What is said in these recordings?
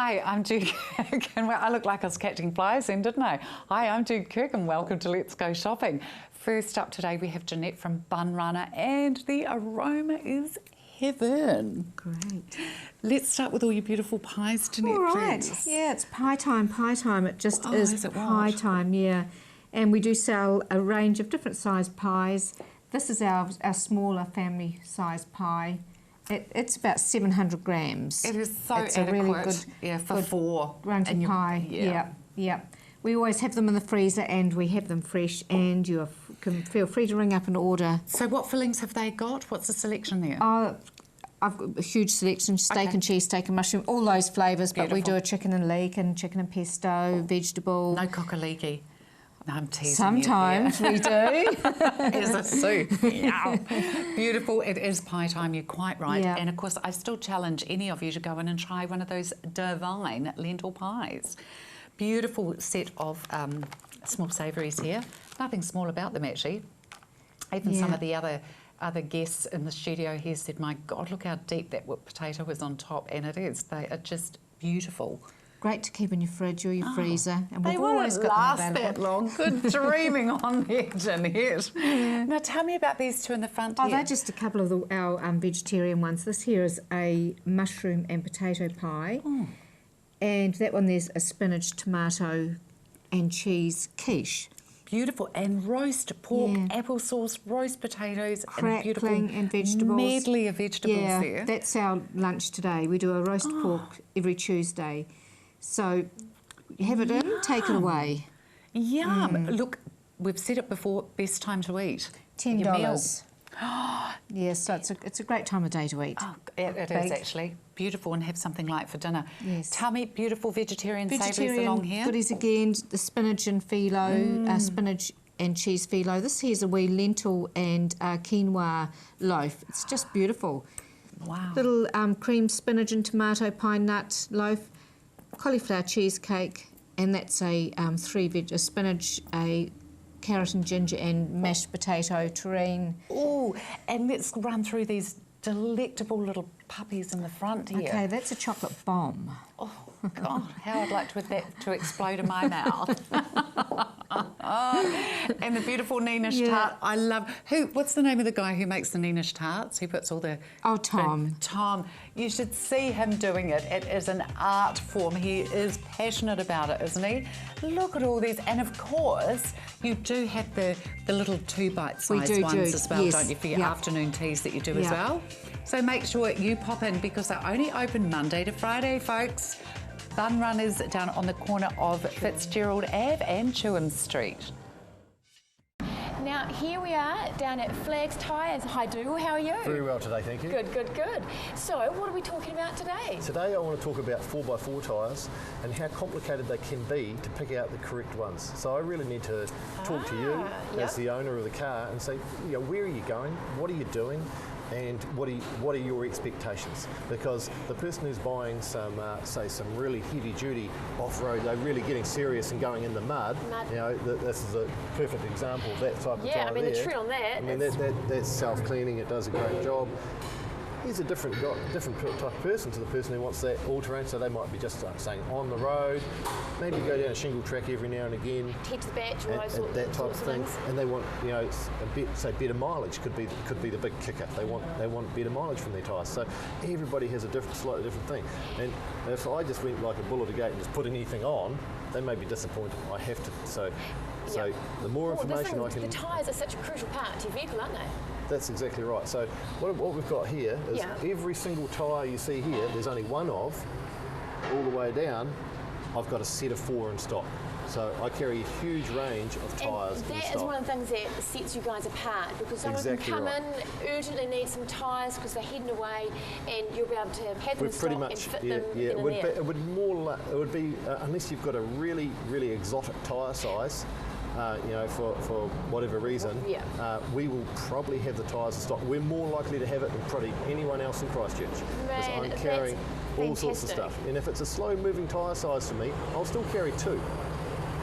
Hi, I'm Jude Kirk, and I look like I was catching flies then, didn't I? Hi, I'm Jude Kirk, and welcome to Let's Go Shopping. First up today, we have Jeanette from Bun Runner, and the aroma is heaven. Great. Let's start with all your beautiful pies, Jeanette, All right. please. Yeah, it's pie time, pie time. It just is it pie what? time, yeah. And we do sell a range of different size pies. This is our smaller family size pie. It's about 700 grams. It is so it's adequate. a really good, for four. Grunty pie. Yeah. We always have them in the freezer and we have them fresh, and you can feel free to ring up and order. So what fillings have they got? What's the selection there? I've got a huge selection, steak and cheese, steak and mushroom, all those flavours, but we do a chicken and leek and chicken and pesto, vegetable. No cockaliki. No, I'm teasing Sometimes we do. Here's a soup. Yeah. Beautiful. It is pie time, you're quite right. Yeah. And of course, I still challenge any of you to go in and try one of those divine lentil pies. Beautiful set of small savouries here. Nothing small about them, actually. Even some of the other guests in the studio here said, my God, look how deep that whipped potato is on top. And it is. They are just beautiful. Great to keep in your fridge or your freezer. And They we've won't always got last them that available. long. Good dreaming on there, Jeanette. Now tell me about these two in the front here. They're just a couple of our vegetarian ones. This here is a mushroom and potato pie. And that one there's a spinach, tomato and cheese quiche. Beautiful. And roast pork, applesauce, roast potatoes, and beautiful and vegetables. medley of vegetables there. Yeah, that's our lunch today. We do a roast pork every Tuesday. So have it in, take it away. Yum. Look, we've said it before, best time to eat. $10. Your meal. Yes, so it's a great time of day to eat. Oh, it is actually. Beautiful, and have something light for dinner. Yes. Tell me, beautiful vegetarian savouries along here. Goodies again, the spinach and phyllo, spinach and cheese phyllo. This here's a wee lentil and quinoa loaf. It's just beautiful. Wow. Little cream spinach and tomato pine nut loaf, cauliflower cheesecake, and that's a a spinach, a carrot and ginger and mashed potato terrine. Oh, and let's run through these delectable little puppies in the front here. Okay, that's a chocolate bomb. Oh, God, how I'd like to explode in my mouth. And the beautiful Neenish tart. I love... What's the name of the guy who makes the Neenish tarts? Who puts all the... Oh, Tom. Tom. You should see him doing it. It is an art form. He is passionate about it, isn't he? Look at all these. And of course, you do have the little 2-bite size ones as well, don't you, for your afternoon teas that you do as well? So make sure you pop in, because they're only open Monday to Friday, folks. Bun Runners down on the corner of Fitzgerald Ave and Chewham Street. Now, here we are down at Flags Tyres. Hi, Dougal, how are you? Very well today, thank you. Good, good, good. So, what are we talking about today? Today I want to talk about 4x4 tyres and how complicated they can be to pick out the correct ones. So I really need to talk to you as the owner of the car and say, where are you going? What are you doing? And what are your expectations? Because the person who's buying some, say, some really heavy-duty off-road, they're really getting serious and going in the mud. This is a perfect example of that type of tyre. Yeah, I mean, the tread on that. I mean, that's self-cleaning. It does a great job. He's a different type of person to the person who wants that all-terrain, so they might be just saying on the road, maybe go down a shingle track every now and again. Head to the battery, all that type of thing. things. And they want, better mileage could be the big kicker. They want better mileage from their tyres. So everybody has a slightly different thing. And if I just went like a bull at a gate and just put anything on, they may be disappointed. I have to. So the more information I can. The tyres are such a crucial part to your vehicle, aren't they? That's exactly right. So what we've got here is every single tyre you see here, there's only one of, all the way down, I've got a set of 4 in stock. So I carry a huge range of tyres in stock. That is one of the things that sets you guys apart, because someone can come in, urgently need some tyres because they're heading away, and you'll be able to have them in stock and fit them in there. It would be unless you've got a really, really exotic tyre size. For whatever reason, we will probably have the tyres in stock. We're more likely to have it than probably anyone else in Christchurch, because I'm carrying all sorts of stuff. And if it's a slow-moving tyre size for me, I'll still carry 2.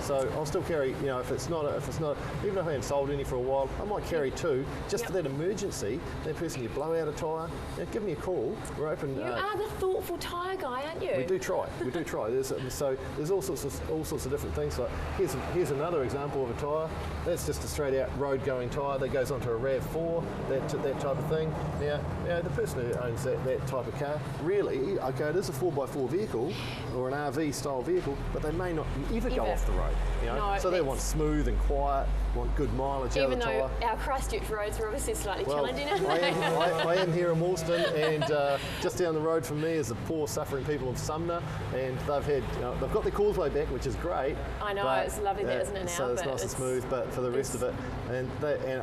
So I'll still carry, you know, if it's not, even if I haven't sold any for a while, I might carry 2 just for that emergency. That person, you blow out a tyre, give me a call. We're open. You are the thoughtful tyre guy, aren't you? We do try. There's all sorts of different things. Like here's another example of a tyre. That's just a straight out road going tyre that goes onto a RAV4. That type of thing. Now the person who owns that type of car, really, okay, it is a 4x4 vehicle or an RV style vehicle, but they may not ever go off the road. You know? No, so they want smooth and quiet, want good mileage out of the tyre. Even though our Christchurch roads are obviously slightly challenging, aren't they? I am here in Woolston, and just down the road from me is the poor suffering people of Sumner, and they've got their causeway back, which is great. I know, it's lovely there, isn't it now? So it's nice and smooth, but for the rest of it, and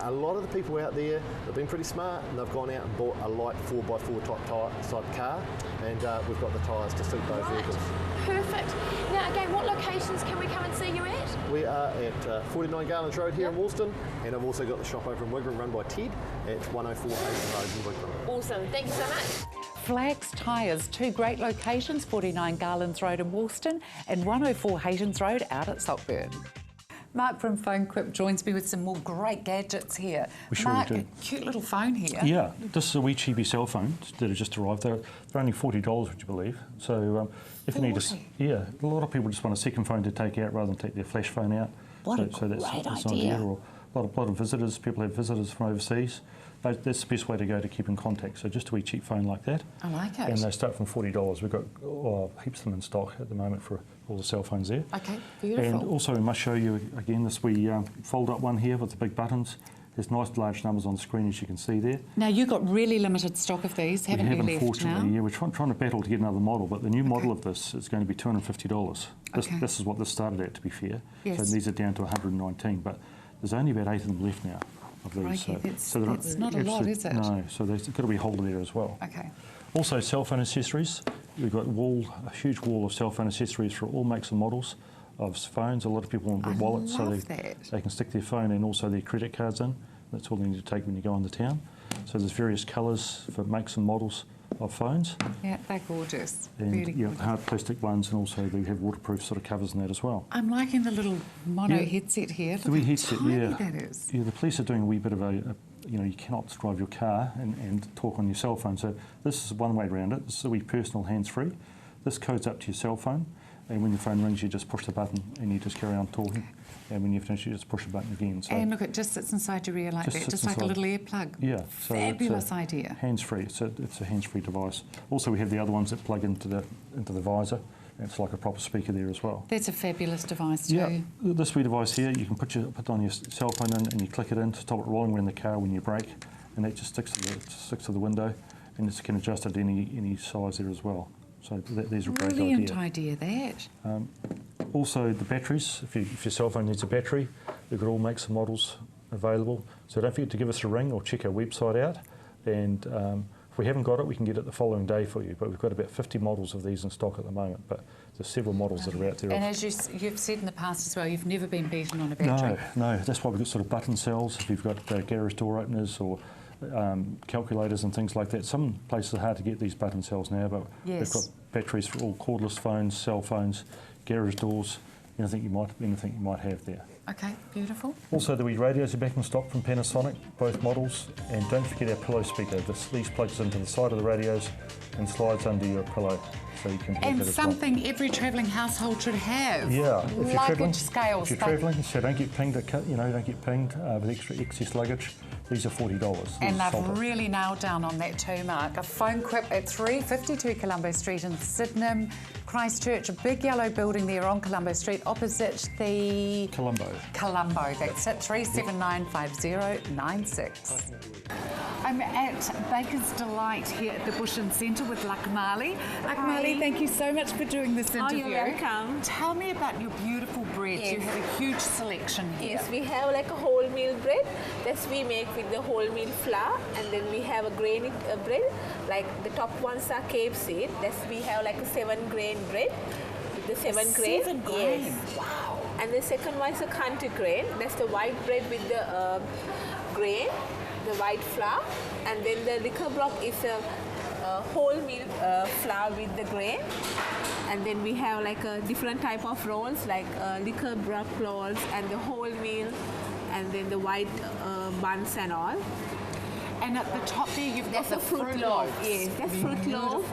a lot of the people out there have been pretty smart, and they've gone out and bought a light 4x4 type car, and we've got the tyres to suit those vehicles. Perfect. Now again, what locations can we come and see you at? We are at 49 Garlands Road here in Woolston, and I've also got the shop over in Wigram run by Ted at 104 Hayden Road in Wigram. Awesome, thank you so much. Flags Tyres, 2 great locations, 49 Garlands Road in Woolston and 104 Haytons Road out at Saltburn. Mark from PhoneQuip joins me with some more great gadgets here. We sure Mark, do. a cute little phone here. Yeah, this is a wee cheapy cell phone that has just arrived. They're only $40, would you believe? So if you need a lot of people just want a second phone to take out rather than take their flash phone out. What a great idea. Or a lot of visitors, people have visitors from overseas. That's the best way to go to keep in contact. So just a wee cheap phone like that. I like it. And they start from $40. We've got heaps of them in stock at the moment for all the cell phones there. Okay, beautiful. And also we must show you again this wee fold-up one here with the big buttons. There's nice large numbers on the screen, as you can see there. Now, you've got really limited stock of these, haven't you, left now? Unfortunately, yeah. We're trying to battle to get another model, but the new model of this is going to be $250. This is what this started at, to be fair. Yes. So these are down to 119, but there's only about 8 of them left now of these. Okay, that's not a lot, is it? No, so there's got to be a holder there as well. Okay. Also, cell phone accessories. We've got a huge wall of cell phone accessories for all makes and models of phones. A lot of people want their wallets so they can stick their phone and also their credit cards in. That's all they need to take when you go into town. So there's various colours for makes and models of phones. Yeah, they're gorgeous. And hard plastic ones, and also they have waterproof sort of covers in that as well. I'm liking the little mono headset here. The wee headset, that is. Yeah, the police are doing a wee bit of you cannot drive your car and talk on your cell phone. So this is one way around it. This is a wee personal hands-free. This codes up to your cell phone, and when your phone rings, you just push the button and you just carry on talking. And when you finish, you just push the button again. So and look, it just sits inside your ear like that, just like a little earplug. Yeah. So fabulous idea. Hands-free. It's a hands-free device. Also, we have the other ones that plug into the visor. It's like a proper speaker there as well. That's a fabulous device too. Yeah, this wee device here, you can put on your cell phone in, and you click it in to stop it rolling around the car when you brake, and that just sticks to the window, and it can adjust it any size there as well. So these are a great idea. Brilliant idea, that. Also, the batteries. If your cell phone needs a battery, we've got all makes and models available. So don't forget to give us a ring or check our website out. And if we haven't got it, we can get it the following day for you. But we've got about 50 models of these in stock at the moment. But there's several models that are out there. And as you've said in the past as well, you've never been beaten on a battery. No. That's why we've got sort of button cells. If you've got garage door openers or calculators and things like that. Some places are hard to get these button cells now, but they've got batteries for all cordless phones, cell phones, garage doors, anything you might have there. Okay, beautiful. Also, the wee radios are back in stock from Panasonic, both models, and don't forget our pillow speaker. These plugs into the side of the radios and slides under your pillow, so you can have that as something every travelling household should have. Yeah, if you're travelling, scales. If you're travelling, so don't get pinged. Don't get pinged with excess luggage. These are $40. And they've really nailed down on that too, Mark. A PhoneQuip at 352 Colombo Street in Sydenham, Christchurch, a big yellow building there on Colombo Street, opposite the... Colombo, that's it, 3795096. I'm at Baker's Delight here at the Bush Centre with Lakmali. Lakmali, thank you so much for doing this interview. Oh, you're welcome. Tell me about your beautiful bread. Yes. You have a huge selection here. Yes, we have like a wholemeal bread that we make with the wholemeal flour, and then we have a grainy bread. Like the top ones are Cape seed. We have like a 7-grain bread with the 7 grain. 7 grain. Yes. Wow. And the second one is a country grain. That's the white bread with the grain, the white flour, and then the liquor block is a wholemeal flour with the grain. And then we have like a different type of rolls, like liquor broth rolls and the wholemeal, and then the white buns and all. And at the top there, you've got the fruit loaf. Yes, that's fruit loaf.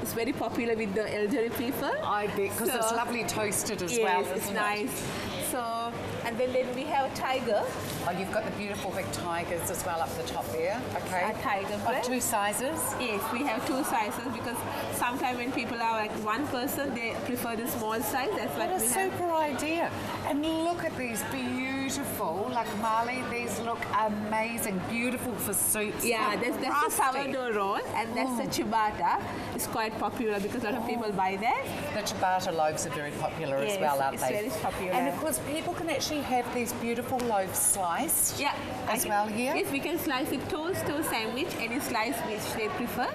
It's very popular with the elderly people. I bet, because it's lovely toasted as well, isn't it? Yes, it's nice. So, and then we have a tiger. Oh, you've got the beautiful big tigers as well up the top there. Okay. A tiger bread. 2 sizes. Yes, we have 2 sizes because sometimes when people are like one person, they prefer the small size. That's what What a we have. super idea. And look at these beautiful, like Marley, these look amazing. Beautiful for soups. Yeah, that's the Crusty. sourdough roll, and that's the ciabatta. It's quite popular because a lot of people buy that. The ciabatta loaves are very popular as Yes, well, aren't it's they? very popular. And of course, people can actually have these beautiful loaves sliced. Yeah, as well here. Yes, we can slice it toast sandwich, any slice which they prefer.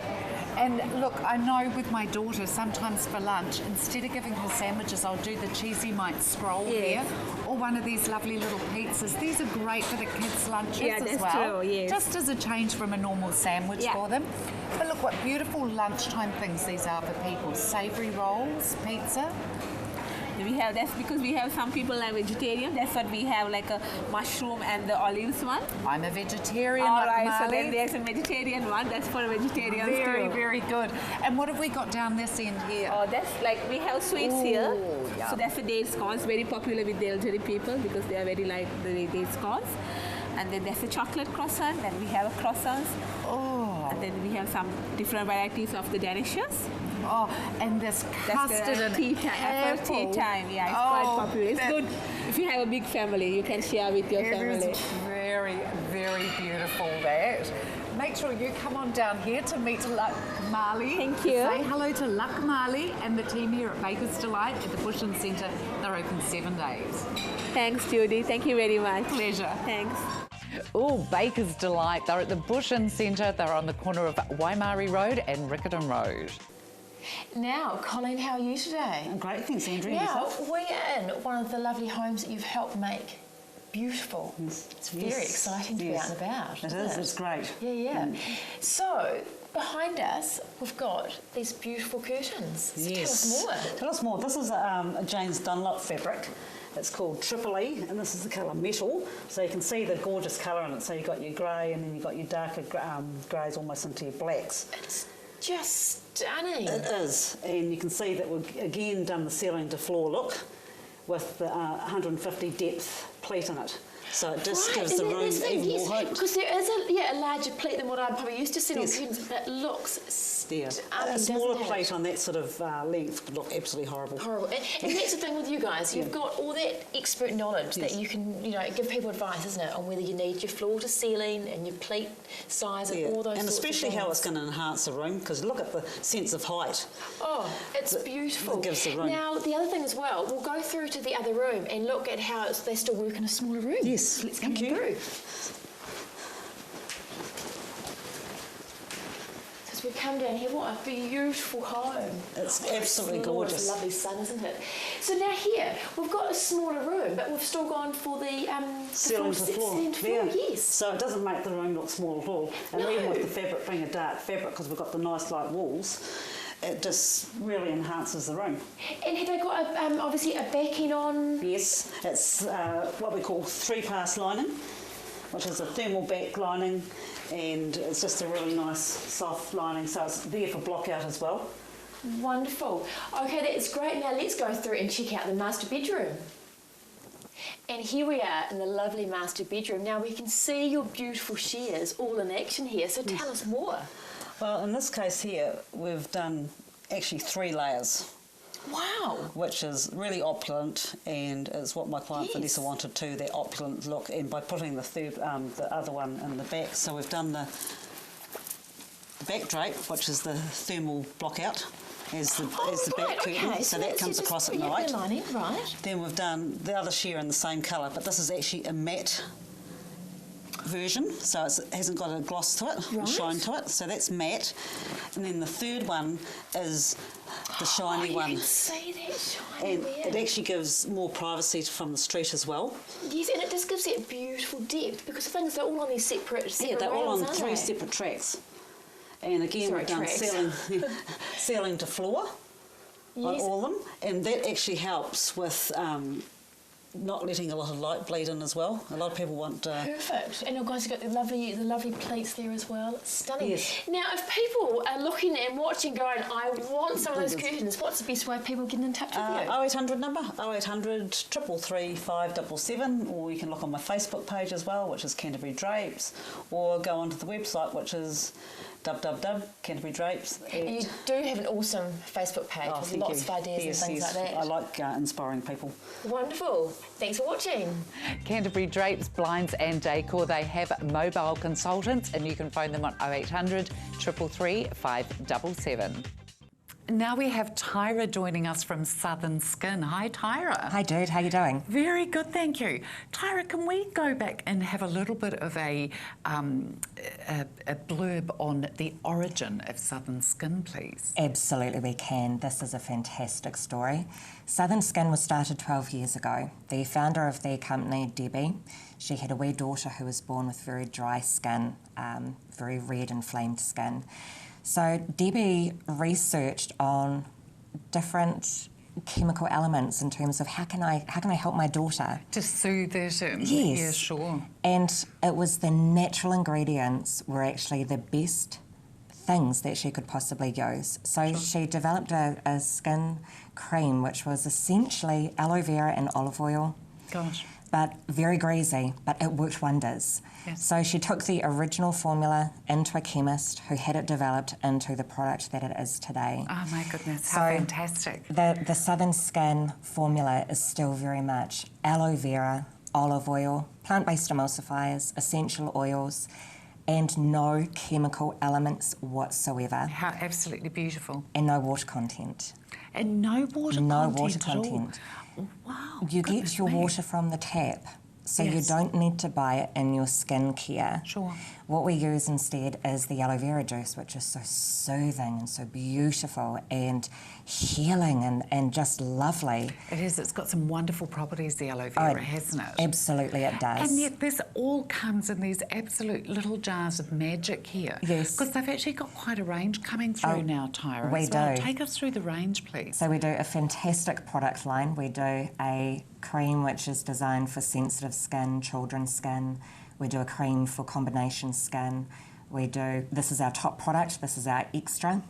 And look, I know with my daughter, sometimes for lunch, instead of giving her sandwiches, I'll do the cheesy mite scroll here, or one of these lovely little pizzas. These are great for the kids' lunches as well. True, yes. Just as a change from a normal sandwich for them. But look what beautiful lunchtime things these are for people. Savoury rolls, pizza. We have that's because we have some people are vegetarian. That's what we have, like a mushroom and the olives one. I'm a vegetarian. All like right, so Marley. then there's a vegetarian one. That's for vegetarians Very, too. very good. And what have we got down this end here? Oh, that's like we have sweets here. yum. So that's the date scones, very popular with the elderly people because they are very like the date scones. And then there's a chocolate croissant. Then we have a croissants. Oh. And then we have some different varieties of the danishes. Oh, and this custard and tea time. For tea time, yeah, it's quite popular. It's good if you have a big family. You can share with your family. It is very, very beautiful, that. Make sure you come on down here to meet Luck Marley. Thank you. Say hello to Luck Marley and the team here at Baker's Delight at the Bushland Centre. They're open 7 days. Thanks, Judy. Thank you very much. Pleasure. Thanks. Oh, Baker's Delight. They're at the Bushland Centre. They're on the corner of Waimari Road and Riccarton Road. Now, Colleen, how are you today? Great, thanks, Andrea. Now, we're in one of the lovely homes that you've helped make beautiful. It's very exciting to be out and about. It is, it's great. Yeah. So, behind us, we've got these beautiful curtains. So tell us more. Tell us more. This is a James Dunlop fabric. It's called Triple E, and this is the colour metal. So you can see the gorgeous colour in it. So you've got your grey, and then you've got your darker greys almost into your blacks. It's just stunning. It is, and you can see that we've again done the ceiling to floor look with the 150 depth pleat in it. So it just gives the room even more height. Because there is a larger pleat than what I'm probably used to seeing on curtains, but it looks a smaller plate on that sort of length would look absolutely horrible. Horrible. And that's the thing with you guys. You've got all that expert knowledge that you can, give people advice, isn't it, on whether you need your floor to ceiling and your pleat size and all those and sorts especially of things. how it's going to enhance the room, because look at the sense of height. Oh, it's beautiful. It gives the room. Now, the other thing as well, we'll go through to the other room and look at how they still work in a smaller room. Yes, Let's thank come you. through. We come down here, what a beautiful home. It's absolutely Lord, gorgeous. It's a lovely sun, isn't it? So now here, we've got a smaller room, but we've still gone for the ceiling to floor. Yes. So it doesn't make the room look small at all. And even with the fabric being a dark fabric, because we've got the nice light walls, it just really enhances the room. And have they got obviously a backing on? Yes, it's what we call 3-pass lining, which is a thermal back lining, and it's just a really nice soft lining, so it's there for block out as well. Wonderful. Okay, that's great. Now let's go through and check out the master bedroom. And here we are in the lovely master bedroom. Now we can see your beautiful shears all in action here, so tell us more. Well, in this case here, we've done actually 3 layers. Wow. Which is really opulent, and it's what my client Vanessa wanted too, that opulent look, and by putting the other one in the back. So we've done the back drape, which is the thermal block out as the back curtain, okay. so that comes across at night. Right. Then we've done the other sheer in the same colour, but this is actually a matte version, so it hasn't got a gloss to it, a shine to it, so that's matte. And then the third one is the shiny one. You can see that shiny And there. it actually gives more privacy from the street as well. Yes, and it just gives it beautiful depth, because the thing is they're all on these separate Yeah, they're all rails, on aren't 3 they? separate tracks. And again, Sorry, we've done tracks. sealing to floor on Yes. all of them, and that actually helps with not letting a lot of light bleed in as well. A lot of people want... Perfect. And you guys have got the lovely pleats there as well. It's stunning. Yes. Now, if people are looking and watching going, I want some of those curtains, what's the best way of people getting in touch with you? 0800 number, 0800 333 577, or you can look on my Facebook page as well, which is Canterbury Drapes, or go onto the website, which is www.canterburydrapes. And you do have an awesome Facebook page with lots of ideas and things like that. I like inspiring people. Wonderful. Thanks for watching. Canterbury Drapes, Blinds and Decor. They have mobile consultants and you can phone them on 0800 333 577. Now we have Tyra joining us from Southern Skin. Hi, Tyra. Hi, Jude. How you doing? Very good, thank you. Tyra, can we go back and have a little bit of a blurb on the origin of Southern Skin, please? Absolutely, we can. This is a fantastic story. Southern Skin was started 12 years ago. The founder of the company, Debbie, she had a wee daughter who was born with very dry skin, very red inflamed skin. So Debbie researched on different chemical elements in terms of how can I help my daughter to soothe it and yes, yeah, sure. And it was the natural ingredients were actually the best things that she could possibly use. So sure. She developed a skin cream which was essentially aloe vera and olive oil. Gosh. But very greasy, but it worked wonders. Yes. So she took the original formula into a chemist who had it developed into the product that it is today. Oh my goodness, how fantastic. The Southern Skin formula is still very much aloe vera, olive oil, plant-based emulsifiers, essential oils, and no chemical elements whatsoever. How absolutely beautiful. And no water content. And no water content. No water content. Wow. You get your water from the tap, so you don't need to buy it in your skincare. Sure. What we use instead is the aloe vera juice, which is so soothing and so beautiful and healing and just lovely. It is. It's got some wonderful properties, the aloe vera, hasn't it? Absolutely, it does. And yet this all comes in these absolute little jars of magic here. Yes. Because they've actually got quite a range coming through now, Tyra. We do. Take us through the range, please. So we do a fantastic product line. We do a cream which is designed for sensitive skin, children's skin. We do a cream for combination skin. We do, this is our top product, this is our extra.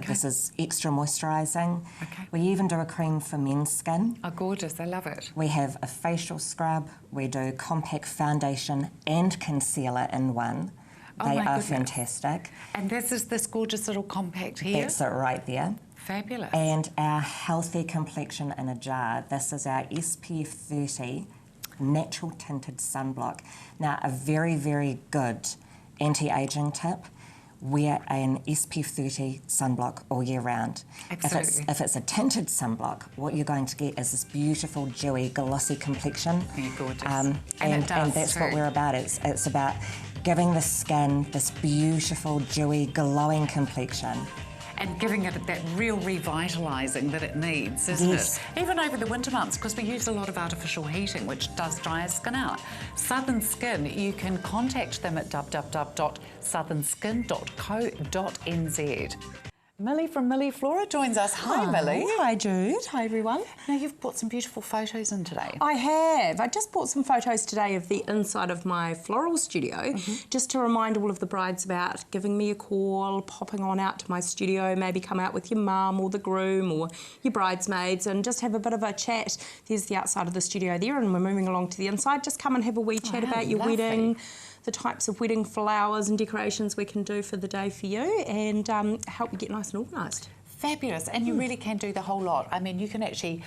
This is extra moisturising. Okay. We even do a cream for men's skin. Oh, gorgeous, I love it. We have a facial scrub. We do compact foundation and concealer in one. They are fantastic. And this is this gorgeous little compact here? That's it right there. Fabulous. And our healthy complexion in a jar. This is our SPF 30 natural tinted sunblock. Now, a very, very good anti-aging tip, wear an SPF 30 sunblock all year round. Absolutely. If it's a tinted sunblock, what you're going to get is this beautiful, dewy, glossy complexion. Yeah, gorgeous. And that's what we're about. It's about giving the skin this beautiful, dewy, glowing complexion. And giving it that real revitalising that it needs, isn't it? Even over the winter months, because we use a lot of artificial heating, which does dry our skin out. Southern Skin, you can contact them at www.southernskin.co.nz. Millie from Millie Flora joins us. Hi, Millie. Hi, Jude. Hi, everyone. Now, you've brought some beautiful photos in today. I have. I just brought some photos today of the inside of my floral studio, just to remind all of the brides about giving me a call, popping on out to my studio, maybe come out with your mum or the groom or your bridesmaids and just have a bit of a chat. There's the outside of the studio there, and we're moving along to the inside. Just come and have a wee chat about your wedding, the types of wedding flowers and decorations we can do for the day for you, and help you get nice and organised. Fabulous, and you really can do the whole lot. I mean, you can actually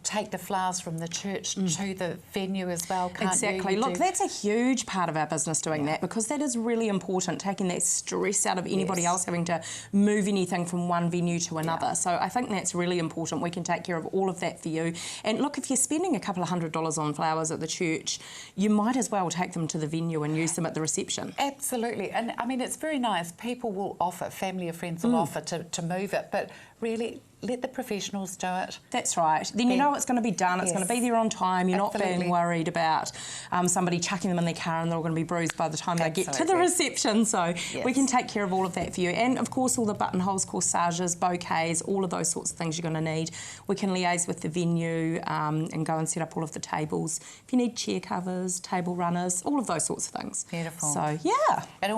take the flowers from the church to the venue as well, can't you? Exactly. Look, that's a huge part of our business doing that, because that is really important, taking that stress out of anybody else having to move anything from one venue to another. So I think that's really important. We can take care of all of that for you. And look, if you're spending a couple of $100 on flowers at the church, you might as well take them to the venue and use them at the reception. Absolutely. And I mean, it's very nice. People will offer, family or friends will offer to move it, but really let the professionals do it. That's right. Then you know it's going to be done. It's Yes. going to be there on time. You're not Absolutely. being worried about somebody chucking them in their car and they're all going to be bruised by the time they get to the Absolutely. reception. So Yes. we can take care of all of that for you. And of course, all the buttonholes, corsages, bouquets, all of those sorts of things you're going to need. We can liaise with the venue and go and set up all of the tables. If you need chair covers, table runners, all of those sorts of things. Beautiful. So yeah. It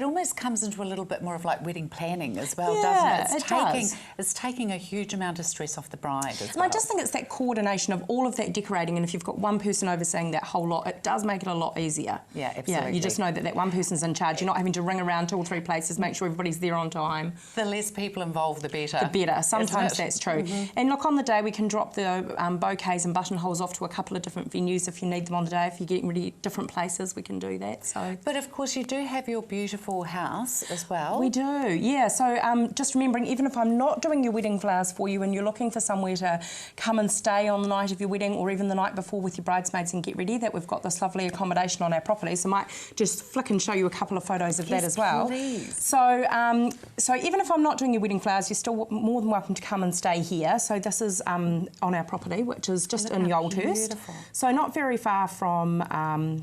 almost comes into a little bit more of like wedding planning as well, Yeah, doesn't it? it does. It's taking a huge amount of stress off the bride as And well. I just think it's that coordination of all of that decorating, and if you've got one person overseeing that whole lot, it does make it a lot easier. Yeah, Yeah, absolutely. you just know that one person's in charge. You're not having to ring around 2 or 3 places, make sure everybody's there on time. The less people involved, the better. The better. Sometimes isn't it? that's true. And look, on the day we can drop the bouquets and buttonholes off to a couple of different venues if you need them on the day. If you're getting ready at different places, we can do that. So. But of course, you do have your beautiful house as well. We do, yeah. So just remembering, even if I'm not doing your wedding flowers for you and you're looking for somewhere to come and stay on the night of your wedding or even the night before with your bridesmaids and get ready, that we've got this lovely accommodation on our property. So I might just flick and show you a couple of photos of that Yes, as well. please. So, so even if I'm not doing your wedding flowers, you're still more than welcome to come and stay here. So this is on our property, which is just Look in how Yoldhurst. beautiful. So not very far from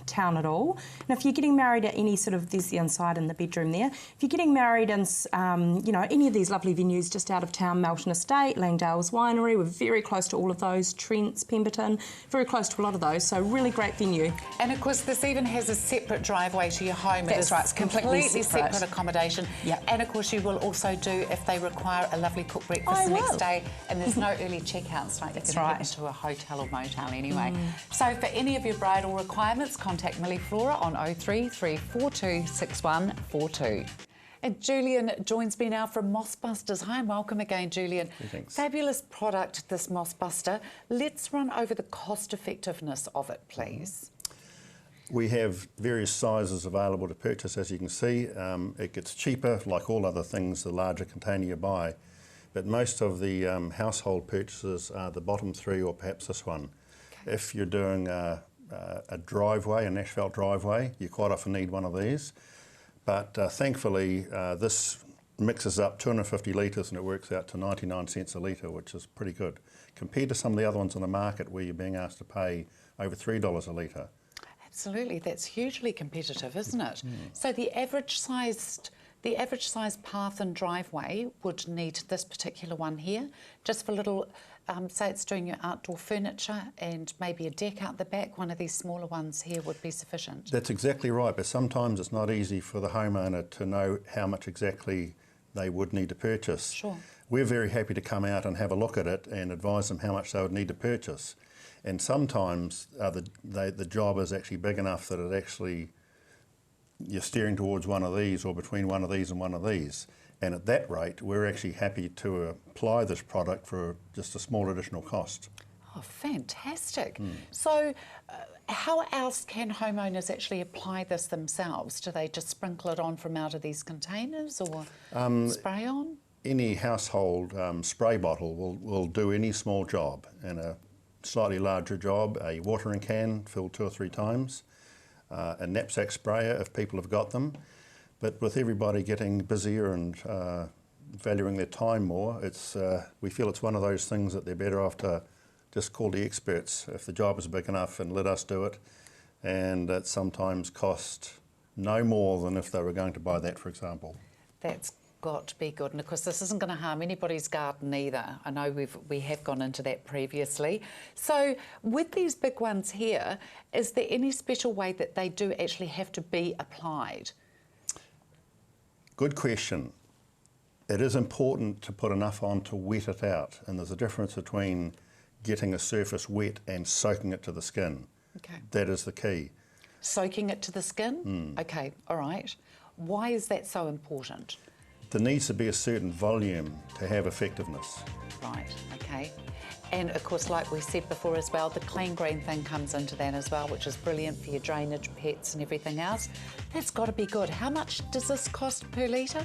town at all. And if you're getting married at any sort of, there's the inside and the bedroom there. If you're getting married in, you know, any of these lovely venues just out of town, Melton Estate, Langdale's Winery, we're very close to all of those, Trent's, Pemberton, very close to a lot of those. So really great venue. And of course, this even has a separate driveway to your home. That's it is right, it's completely separate. separate accommodation. Yep. And of course, you will also do, if they require, a lovely cooked breakfast the next day. And there's no early checkouts like you can right. get into a hotel or motel anyway. So for any of your bridal requirements, contact Millie Flora on 033442 6142. And Julian joins me now from Mossbusters. Hi and welcome again, Julian. Thanks. Fabulous product, this Mossbuster. Let's run over the cost effectiveness of it, please. We have various sizes available to purchase, as you can see. It gets cheaper, like all other things, the larger container you buy. But most of the household purchases are the bottom 3 or perhaps this one. Okay. If you're doing a driveway, an asphalt driveway, you quite often need one of these. But thankfully, this mixes up 250 litres and it works out to 99 cents a litre, which is pretty good, compared to some of the other ones on the market where you're being asked to pay over $3 a litre. Absolutely, that's hugely competitive, isn't it? So the average sized path and driveway would need this particular one here, just for little, say it's doing your outdoor furniture and maybe a deck out the back, one of these smaller ones here would be sufficient. That's exactly right, but sometimes it's not easy for the homeowner to know how much exactly they would need to purchase. Sure. We're very happy to come out and have a look at it and advise them how much they would need to purchase. And sometimes the job is actually big enough that it actually, you're steering towards one of these or between one of these and one of these. And at that rate, we're actually happy to apply this product for just a small additional cost. Oh, fantastic. So how else can homeowners actually apply this themselves? Do they just sprinkle it on from out of these containers or spray on? Any household spray bottle will do any small job, and a slightly larger job, a watering can filled 2 or 3 times, a knapsack sprayer if people have got them. But with everybody getting busier and valuing their time more, we feel it's one of those things that they're better off to just call the experts if the job is big enough and let us do it. And it sometimes cost no more than if they were going to buy that, for example. That's got to be good. And of course, this isn't going to harm anybody's garden either. I know we have gone into that previously. So with these big ones here, is there any special way that they do actually have to be applied? Good question. It is important to put enough on to wet it out, and there's a difference between getting a surface wet and soaking it to the skin. Okay. That is the key. Soaking it to the skin? Okay, all right. Why is that so important? There needs to be a certain volume to have effectiveness. Right, okay. And of course, like we said before as well, the clean green thing comes into that as well, which is brilliant for your drainage, pets and everything else. That's got to be good. How much does this cost per litre?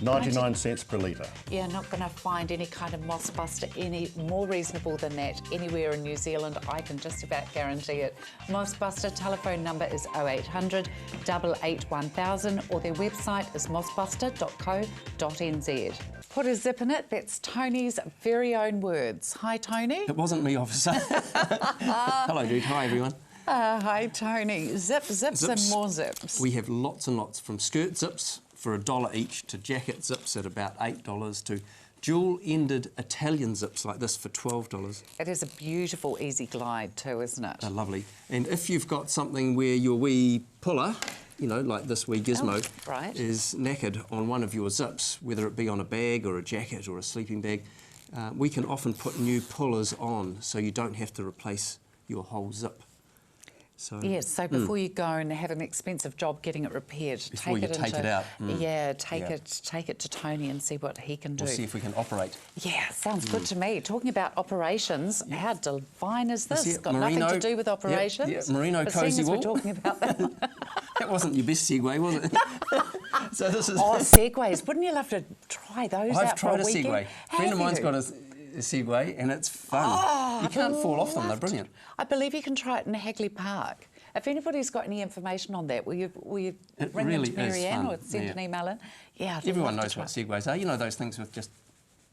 99 cents per litre. You're not going to find any kind of Moss Buster any more reasonable than that anywhere in New Zealand. I can just about guarantee it. Moss Buster telephone number is 0800 88 1000 or their website is mossbuster.co.nz. Put a zip in it. That's Tony's very own words. Hi, Tony. It wasn't me, officer. Hello, dude. Hi, everyone. Hi, Tony. Zips and more zips. We have lots and lots, from skirt zips for $1 each to jacket zips at about $8 to dual-ended Italian zips like this for $12. It is a beautiful, easy glide too, isn't it? They're lovely. And if you've got something where your wee puller, you know, like this wee gizmo, right, is knackered on one of your zips, whether it be on a bag or a jacket or a sleeping bag, we can often put new pullers on so you don't have to replace your whole zip. So, yes, so before you go and have an expensive job getting it repaired, before take it out. Take it to Tony and see what he can do. We'll see if we can operate. Yeah, sounds good to me. Talking about operations, how divine is this? It's got Merino, nothing to do with operations. Yep, Merino Cozy Wool. We're talking about that. That wasn't your best segue, was it? So this is segues. Wouldn't you love to try those out for a weekend? I've tried a segue. A friend of mine's got a Segway and it's fun. You can't fall off them, they're brilliant. I believe you can try it in Hagley Park. If anybody's got any information on that, will you ring really them to Marianne or send an email in? Yeah, everyone knows what Segways are. You know those things with just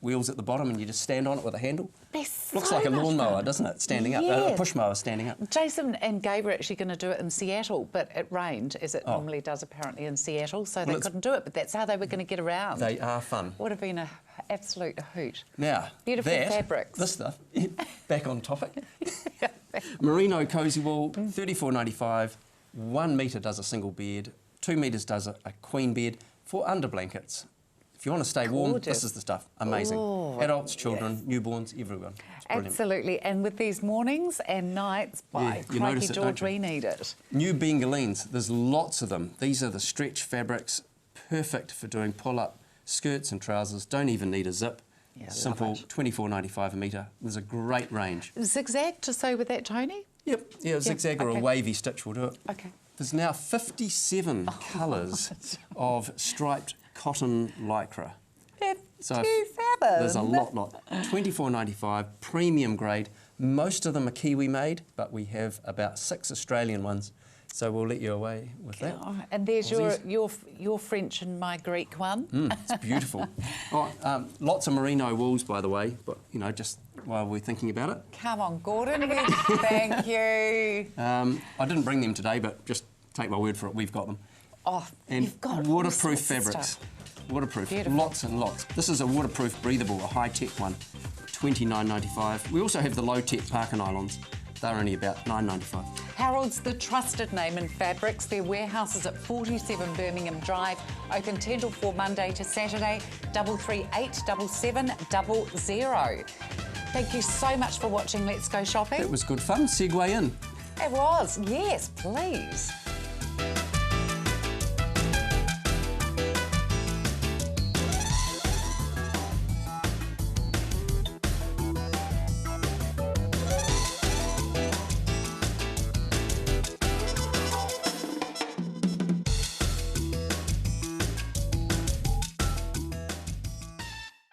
wheels at the bottom and you just stand on it with a handle? Looks like a lawnmower, doesn't it? Standing up, a push mower standing up. Jason and Gabe were actually going to do it in Seattle, but it rained, as it normally does apparently in Seattle, so they couldn't do it, but that's how they were going to get around. They are fun. Would have been an absolute hoot. Now, beautiful fabrics. This stuff, back on topic. Merino Cozy Wool, $34.95. 1 metre does a single bed, 2 metres does a queen bed for under blankets. If you want to stay warm, this is the stuff. Amazing. Adults, children, newborns, everyone. Absolutely. And with these mornings and nights, by crikey George, we need it. New Bengalines, there's lots of them. These are the stretch fabrics, perfect for doing pull-up skirts and trousers. Don't even need a zip. Simple, $24.95 a metre. There's a great range. Zigzag to sew with that, Tony? Yep. Yeah, a zigzag or a wavy stitch will do it. Okay. There's now 57 colours of striped cotton lycra. 57? There's a lot. $24.95, premium grade. Most of them are Kiwi made, but we have about 6 Australian ones. So we'll let you away with that. Oh, and there's your French and my Greek one. It's beautiful. Lots of merino wools, by the way, but, you know, just while we're thinking about it. Come on, Gordon. Thank you. I didn't bring them today, but just take my word for it, we've got them. Oh, and you've got waterproof fabrics. Waterproof. Beautiful. Lots and lots. This is a waterproof, breathable, a high-tech one. $29.95. We also have the low-tech Parker nylons. They're only about $9.95. Harold's the trusted name in fabrics. Their warehouse is at 47 Birmingham Drive, open 10 till 4 Monday to Saturday, 338 7700. Thank you so much for watching Let's Go Shopping. It was good fun. Segue in. It was, yes, please.